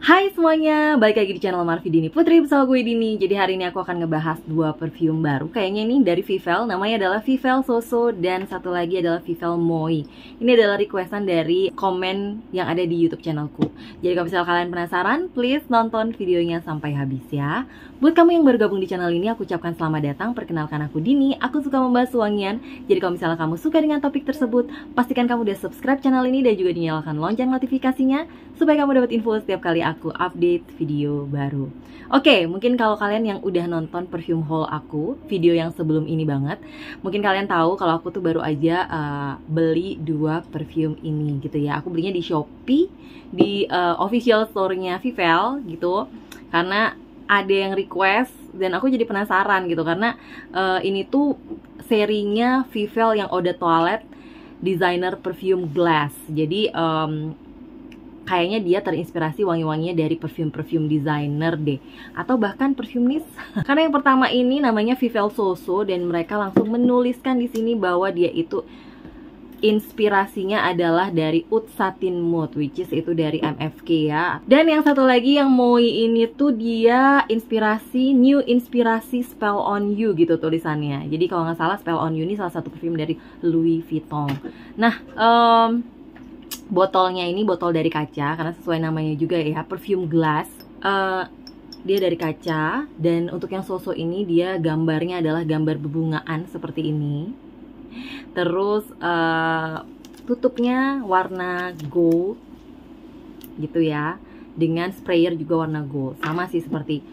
Hai semuanya, balik lagi di channel Marvi Dini Putri bersama gue Dini. Jadi hari ini aku akan ngebahas dua perfume baru. Kayaknya ini dari Vivel, namanya adalah Vivel Soso dan satu lagi adalah Vivel Moi. Ini adalah requestan dari komen yang ada di YouTube channelku. Jadi kalau misalnya kalian penasaran, please nonton videonya sampai habis ya. Buat kamu yang baru gabung di channel ini, aku ucapkan selamat datang. Perkenalkan aku Dini, aku suka membahas wangian. Jadi kalau misalnya kamu suka dengan topik tersebut, pastikan kamu udah subscribe channel ini dan juga dinyalakan lonceng notifikasinya supaya kamu dapat info setiap kali aku update video baru. Oke, mungkin kalau kalian yang udah nonton perfume haul aku, video yang sebelum ini banget, mungkin kalian tahu kalau aku tuh baru aja beli dua perfume ini gitu ya. Aku belinya di Shopee, di official store-nya Vivel gitu. Karena ada yang request dan aku jadi penasaran gitu, karena ini tuh serinya Vivel yang Eau de Toilette Designer Perfume Glass. Jadi kayaknya dia terinspirasi wangi-wanginya dari perfume-perfume designer deh, atau bahkan perfumenis. Karena yang pertama ini namanya Vivel Soso dan mereka langsung menuliskan di sini bahwa dia itu inspirasinya adalah dari Oud Satin Mood, which is itu dari MFK ya. Dan yang satu lagi yang Moi ini tuh dia new inspirasi Spell on You gitu tulisannya. Jadi kalau nggak salah Spell on You ini salah satu perfume dari Louis Vuitton. Nah, botolnya ini botol dari kaca karena sesuai namanya juga ya, perfume glass. Dia dari kaca dan untuk yang Soso ini dia gambarnya adalah gambar bebungaan seperti ini. Terus tutupnya warna gold gitu ya, dengan sprayer juga warna gold. Sama sih seperti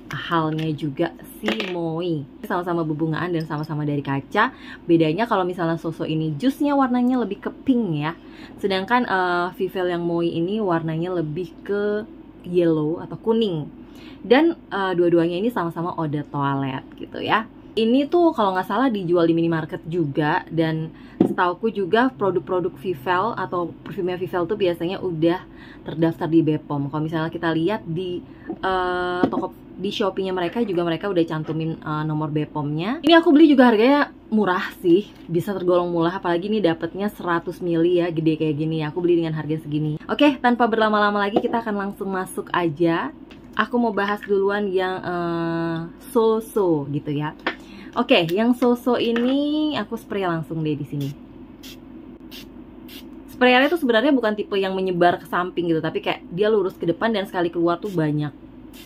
halnya juga si Moi, sama-sama bebungaan dan sama-sama dari kaca. Bedanya kalau misalnya Soso ini jusnya warnanya lebih ke pink ya, sedangkan Vivel yang Moi ini warnanya lebih ke yellow atau kuning. Dan dua-duanya ini sama-sama Eau de Toilette gitu ya. Ini tuh kalau nggak salah dijual di minimarket juga, dan setauku juga produk-produk Vivel atau parfumnya Vivel tuh biasanya udah terdaftar di BPOM. Kalau misalnya kita lihat di toko di Shopee-nya mereka juga, mereka udah cantumin nomor BPOM-nya. Ini aku beli juga harganya murah sih, bisa tergolong murah, apalagi ini dapetnya 100 ml ya, gede kayak gini ya. Aku beli dengan harga segini. Oke, tanpa berlama-lama lagi kita akan langsung masuk aja. Aku mau bahas duluan yang Soso gitu ya. Oke, yang Soso ini aku spray langsung deh di sini. Sprayernya tuh sebenarnya bukan tipe yang menyebar ke samping gitu, tapi kayak dia lurus ke depan dan sekali keluar tuh banyak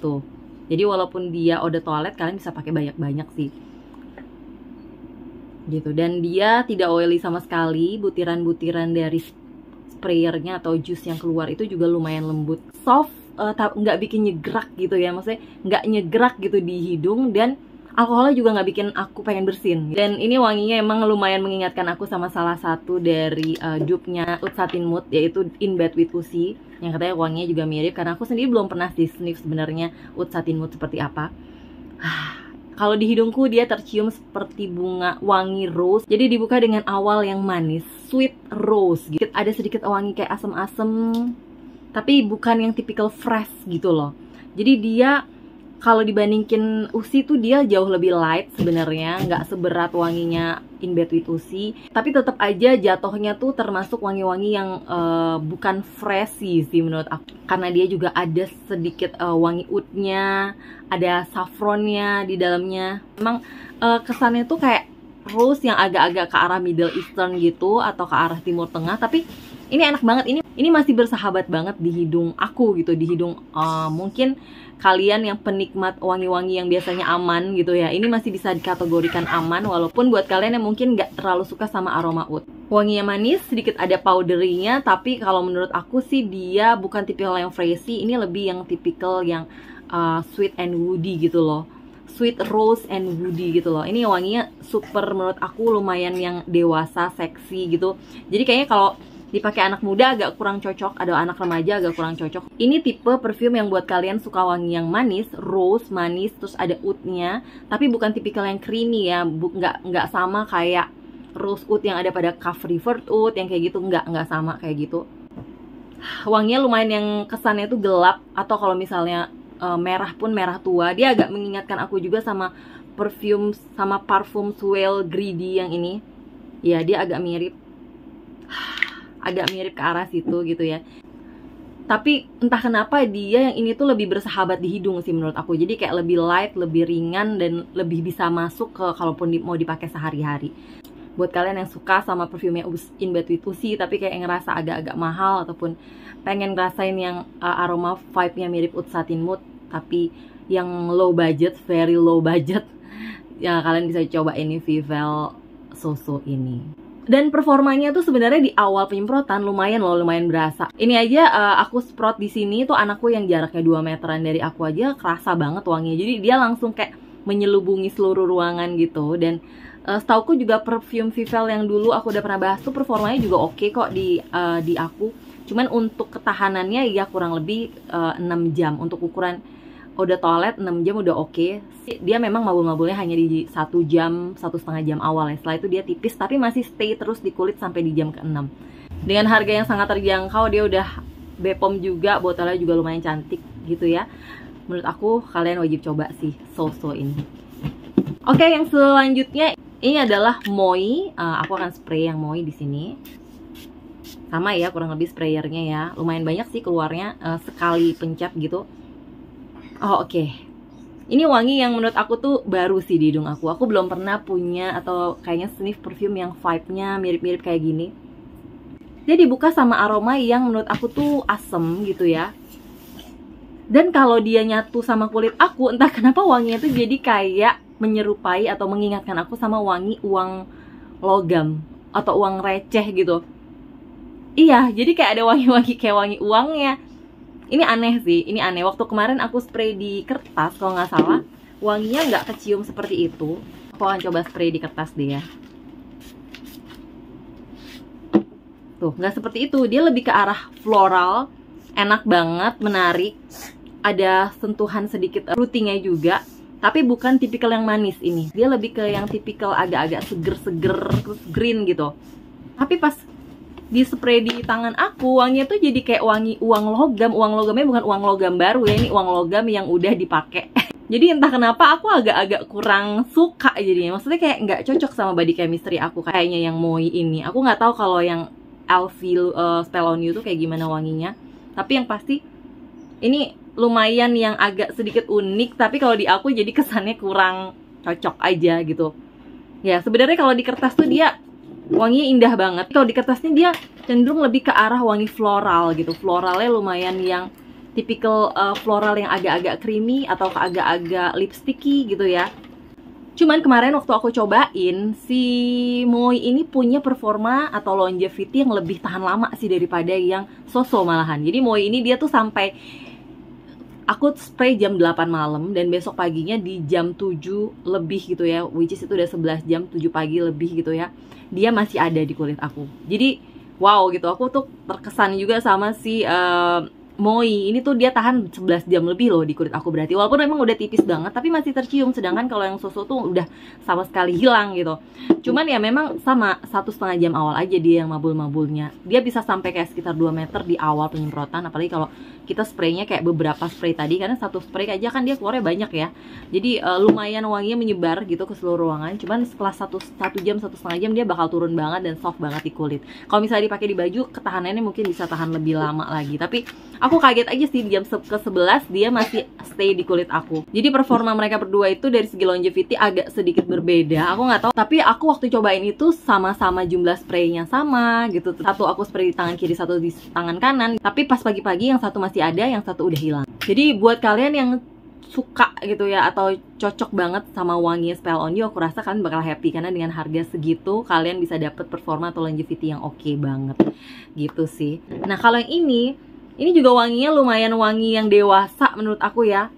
tuh. Jadi walaupun dia Eau de Toilette, kalian bisa pakai banyak-banyak sih. Gitu, dan dia tidak oily sama sekali. Butiran-butiran dari sprayernya atau jus yang keluar itu juga lumayan lembut, soft, nggak bikin nyegrak gitu ya. Maksudnya nggak nyegrak gitu di hidung, dan alkoholnya juga nggak bikin aku pengen bersin. Dan ini wanginya emang lumayan mengingatkan aku sama salah satu dari dupe-nya Oud Satin Mood, yaitu In Bed With Uzi, yang katanya wanginya juga mirip. Karena aku sendiri belum pernah sniff sebenarnya Oud Satin Mood seperti apa. Kalau di hidungku dia tercium seperti bunga wangi rose. Jadi dibuka dengan awal yang manis, sweet rose gitu. Ada sedikit wangi kayak asem-asem, tapi bukan yang typical fresh gitu loh. Jadi dia kalau dibandingin Uzi tuh dia jauh lebih light sebenarnya, nggak seberat wanginya In Bed With Uzi. Tapi tetap aja jatuhnya tuh termasuk wangi-wangi yang bukan freshy sih menurut aku. Karena dia juga ada sedikit wangi oudnya, ada saffronnya di dalamnya. Emang kesannya tuh kayak rose yang agak-agak ke arah Middle Eastern gitu, atau ke arah Timur Tengah. Tapi ini enak banget, ini masih bersahabat banget di hidung aku gitu, di hidung mungkin kalian yang penikmat wangi-wangi yang biasanya aman gitu ya, ini masih bisa dikategorikan aman, walaupun buat kalian yang mungkin nggak terlalu suka sama aroma oud. Wanginya manis, sedikit ada powdery-nya, tapi kalau menurut aku sih dia bukan tipikal yang freshy, ini lebih yang tipikal yang sweet and woody gitu loh. Sweet rose and woody gitu loh. Ini wanginya super, menurut aku lumayan yang dewasa, seksi gitu. Jadi kayaknya kalau dipakai anak muda agak kurang cocok, ada anak remaja agak kurang cocok. Ini tipe perfume yang buat kalian suka wangi yang manis, rose, manis, terus ada oud-nya, tapi bukan tipikal yang creamy ya, nggak sama kayak rose oud yang ada pada Cave River Oud yang kayak gitu, nggak sama kayak gitu. Wanginya lumayan yang kesannya tuh gelap, atau kalau misalnya merah pun merah tua. Dia agak mengingatkan aku juga sama parfum Swell Greedy yang ini. Ya, dia agak mirip ke arah situ gitu ya. Tapi entah kenapa dia yang ini tuh lebih bersahabat di hidung sih menurut aku. Jadi kayak lebih light, lebih ringan, dan lebih bisa masuk ke kalaupun mau dipakai sehari-hari. Buat kalian yang suka sama perfume In Bed With Uzi tapi kayak ngerasa agak-agak mahal, ataupun pengen ngerasain yang aroma vibe-nya mirip Oud Satin Mood tapi yang low budget, very low budget, ya kalian bisa coba ini Vivel Soso ini. Dan performanya tuh sebenarnya di awal penyemprotan lumayan loh, lumayan berasa. Ini aja aku sprot di sini tuh anakku yang jaraknya 2 meteran dari aku aja kerasa banget wanginya. Jadi dia langsung kayak menyelubungi seluruh ruangan gitu. Dan setauku juga perfume Vivel yang dulu aku udah pernah bahas tuh performanya juga oke kok di aku. Cuman untuk ketahanannya ya kurang lebih 6 jam. Untuk ukuran udah toilet 6 jam udah oke. Dia memang mabul-mabulnya hanya di 1 jam, 1,5 jam awal ya. Setelah itu dia tipis tapi masih stay terus di kulit sampai di jam ke-6. Dengan harga yang sangat terjangkau, dia udah Bepom juga, botolnya juga lumayan cantik gitu ya. Menurut aku kalian wajib coba sih Soso ini. Oke, yang selanjutnya ini adalah Moi. Aku akan spray yang Moi di sini. Sama ya, kurang lebih sprayernya ya. Lumayan banyak sih keluarnya, sekali pencet gitu. Oh oke. Ini wangi yang menurut aku tuh baru sih di hidung aku. Aku belum pernah punya atau kayaknya sniff perfume yang vibe-nya mirip-mirip kayak gini. Dia dibuka sama aroma yang menurut aku tuh asem gitu ya. Dan kalau dia nyatu sama kulit aku, entah kenapa wanginya tuh jadi kayak menyerupai atau mengingatkan aku sama wangi uang logam atau uang receh gitu. Iya, jadi kayak ada wangi-wangi kayak wangi uangnya. Ini aneh sih, ini aneh. Waktu kemarin aku spray di kertas, kalau nggak salah, wanginya nggak kecium seperti itu. Aku akan coba spray di kertas deh ya. Tuh, nggak seperti itu. Dia lebih ke arah floral, enak banget, menarik. Ada sentuhan sedikit fruitingnya juga, tapi bukan tipikal yang manis ini. Dia lebih ke yang tipikal agak-agak seger-seger, terus green gitu. Tapi pas di spray di tangan aku, wanginya tuh jadi kayak wangi uang logam. Uang logamnya bukan uang logam baru ya, ini uang logam yang udah dipakai. Jadi entah kenapa aku agak-agak kurang suka jadinya. Maksudnya kayak nggak cocok sama body chemistry aku kayaknya yang Moi ini. Aku nggak tahu kalau yang Elfie Spell on You tuh kayak gimana wanginya. Tapi yang pasti ini lumayan yang agak sedikit unik. Tapi kalau di aku jadi kesannya kurang cocok aja gitu. Ya sebenarnya kalau di kertas tuh dia wanginya indah banget. Kalau di kertasnya dia cenderung lebih ke arah wangi floral gitu. Floralnya lumayan yang tipikal floral yang agak-agak creamy atau agak-agak lipsticky gitu ya. Cuman kemarin waktu aku cobain, si Moi ini punya performa atau longevity yang lebih tahan lama sih daripada yang Soso malahan. Jadi Moi ini dia tuh sampai aku spray jam 8 malam dan besok paginya di jam 7 lebih gitu ya, which is itu udah 11 jam, 7 pagi lebih gitu ya, dia masih ada di kulit aku. Jadi wow gitu, aku tuh terkesan juga sama si Moi ini tuh dia tahan 11 jam lebih loh di kulit aku. Berarti walaupun memang udah tipis banget tapi masih tercium. Sedangkan kalau yang Soso tuh udah sama sekali hilang gitu. Cuman ya memang sama 1,5 jam awal aja dia yang mabul-mabulnya. Dia bisa sampai kayak sekitar 2 meter di awal penyemprotan. Apalagi kalau kita spraynya kayak beberapa spray tadi, karena satu spray aja kan dia keluarnya banyak ya. Jadi lumayan wanginya menyebar gitu ke seluruh ruangan. Cuman setelah 1 jam, 1,5 jam dia bakal turun banget dan soft banget di kulit. Kalau misalnya dipakai di baju, ketahanannya mungkin bisa tahan lebih lama lagi. Tapi aku kaget aja sih di jam ke-11 dia masih stay di kulit aku. Jadi performa mereka berdua itu dari segi longevity agak sedikit berbeda. Aku nggak tahu, tapi aku waktu cobain itu sama-sama jumlah spraynya sama gitu. Satu aku spray di tangan kiri, satu di tangan kanan. Tapi pas pagi-pagi yang satu masih ada, yang satu udah hilang. Jadi buat kalian yang suka gitu ya atau cocok banget sama wangi Spell on You, aku rasa kalian bakal happy karena dengan harga segitu kalian bisa dapet performa atau longevity yang oke banget gitu sih. Nah kalau yang ini juga wanginya lumayan wangi yang dewasa menurut aku ya.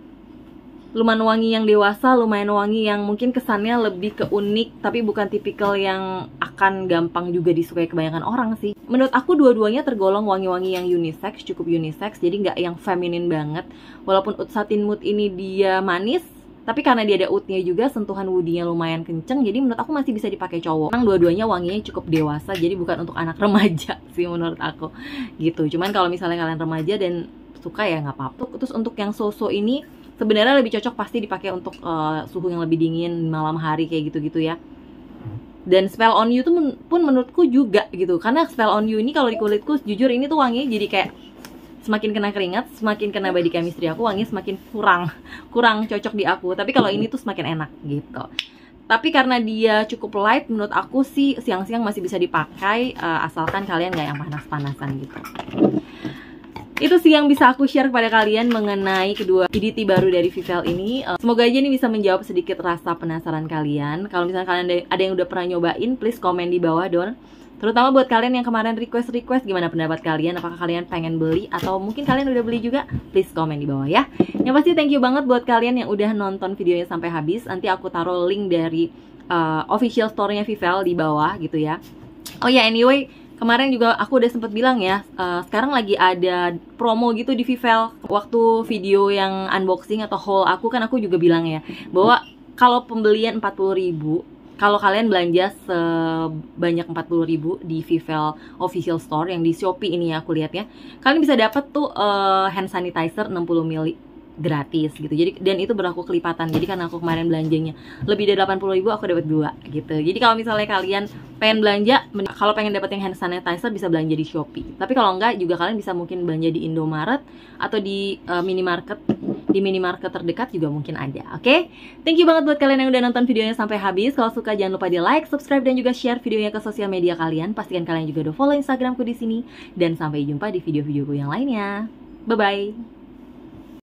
Lumayan wangi yang dewasa, lumayan wangi yang mungkin kesannya lebih ke unik, tapi bukan tipikal yang akan gampang juga disukai kebanyakan orang sih. Menurut aku dua-duanya tergolong wangi-wangi yang unisex, cukup unisex, jadi nggak yang feminin banget. Walaupun Oud Satin Mood ini dia manis, tapi karena dia ada oudnya juga, sentuhan woody-nya lumayan kenceng, jadi menurut aku masih bisa dipakai cowok. Memang dua-duanya wanginya cukup dewasa, jadi bukan untuk anak remaja sih menurut aku gitu. Cuman kalau misalnya kalian remaja dan suka ya nggak apa-apa. Terus untuk yang Soso ini sebenarnya lebih cocok pasti dipakai untuk suhu yang lebih dingin malam hari kayak gitu-gitu ya. Dan Spell on You tuh pun menurutku juga gitu, karena Spell on You ini kalau di kulitku jujur ini tuh wanginya jadi kayak semakin kena keringat, semakin kena body chemistry aku, wanginya semakin kurang cocok di aku. Tapi kalau ini tuh semakin enak gitu. Tapi karena dia cukup light, menurut aku sih siang-siang masih bisa dipakai, asalkan kalian nggak yang panas-panasan gitu. Itu sih yang bisa aku share kepada kalian mengenai kedua EDT baru dari Vivelle ini. Semoga aja ini bisa menjawab sedikit rasa penasaran kalian. Kalau misalnya kalian ada yang udah pernah nyobain, please komen di bawah Don. Terutama buat kalian yang kemarin request, gimana pendapat kalian? Apakah kalian pengen beli atau mungkin kalian udah beli juga? Please komen di bawah ya. Yang pasti thank you banget buat kalian yang udah nonton videonya sampai habis. Nanti aku taruh link dari official store-nya Vivelle di bawah gitu ya. Oh ya, anyway, kemarin juga aku udah sempet bilang ya, sekarang lagi ada promo gitu di Vivelle. Waktu video yang unboxing atau haul aku kan aku juga bilang ya, bahwa kalau pembelian 40.000, kalau kalian belanja sebanyak 40.000 di Vivelle official store yang di Shopee ini ya aku lihat ya, kalian bisa dapat tuh hand sanitizer 60 ml gratis gitu. Jadi dan itu berlaku kelipatan. Jadi karena aku kemarin belanjanya lebih dari 80.000, aku dapat 2 gitu. Jadi kalau misalnya kalian pengen belanja, kalau pengen dapat yang hand sanitizer bisa belanja di Shopee. Tapi kalau enggak juga kalian bisa mungkin belanja di Indomaret atau di minimarket. Di minimarket terdekat juga mungkin ada. Oke? Thank you banget buat kalian yang udah nonton videonya sampai habis. Kalau suka jangan lupa di like, subscribe dan juga share videonya ke sosial media kalian. Pastikan kalian juga udah follow Instagramku di sini dan sampai jumpa di video-videoku yang lainnya. Bye bye.